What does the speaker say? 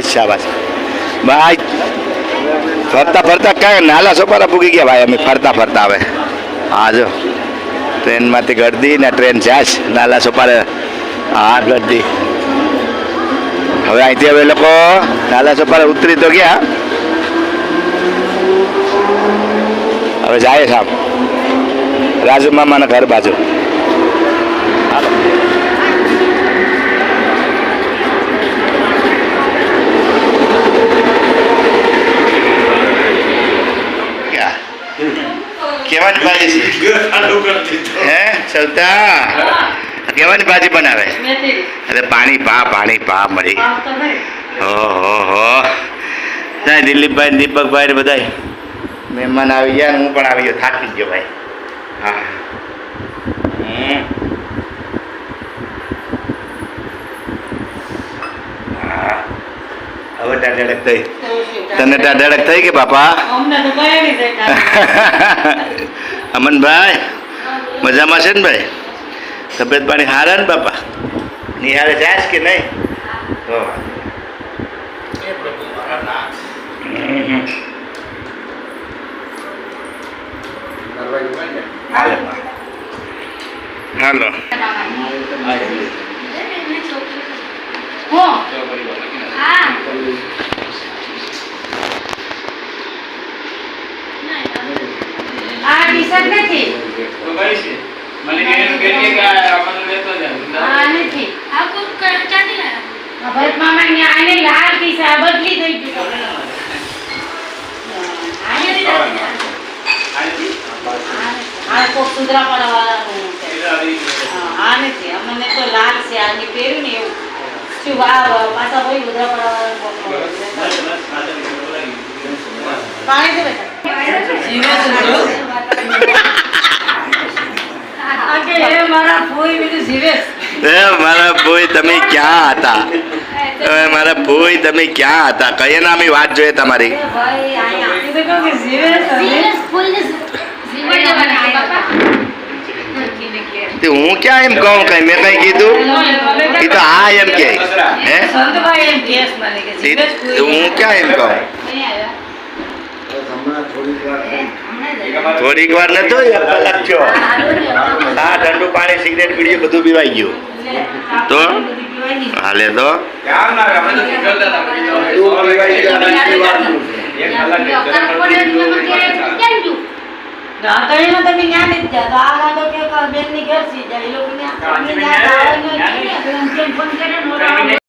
શાબાશ શાબાશ ભાઈ ફરતા ફરતા ક્યાં નાલા સોપારા પૂગી ગયા ભાઈ અમે ફરતા ફરતા આવે હા જો ટ્રેનમાંથી ગળદી ને ટ્રેન જાશ નાલા સોપારે હા ગળદી હવે અહીંથી હવે લોકો નાલા સોપારે ઉતરી તો ગયા હવે જાય સાહેબ રાજુ મામાના ઘર બાજુ કેવાની ભાજી છે હે સૌતા કેવાની ભાજી બનાવે અરે પાણી પા મળી ઓહો ત્યાં દિલીપભાઈ દીપકભાઈ ને બધા મહેમાન આવી ગયા ને હું પણ આવી ગયો થાકી ગયો ભાઈ હા હવે ટાઢડક થઈ તને ટાઢડક થઈ કે બાપા અમનભાઈ મજામાં છે ને ભાઈ તબિયત પાણી હારા ને બાપા નિહાળે જાય કે નહીં હાલો આ ટી-શર્ટ નથી તો કઈ છે મને કે કે આપણને લેતો જા આ નથી આ કોક ચાટી લાયા આ ભરત મામા ને આને લાલ ટી-શર્ટ બદલી થઈ ગયું આને નથી આ કોક સુધરા પડવાળાનું છે આ નથી અમને તો લાલ છે આને પહેર્યું ને એવું શું પાછા ભાઈ સુધરા પડવાળાનું પાણી દે બેટા મારા ભોઈ તમે ક્યાં હતા મારા ભોઈ તમે ક્યાં હતા કયા નામે વાત જોઈએ તમારી હું ક્યાં એમ કહું કઈ મેં કઈ કીધું એ તો હા એમ કે હે હું ક્યાં એમ કહું થોડીક વાર નતો 1 કલાક થયો હા ઠંડુ પાણી સિગરેટ પીડીએ બધું પીવાઈ ગયું તો હાલે તો તમે જ્ઞાન જ જા તો આ બેન ની ઘર સી જાય એ લોકો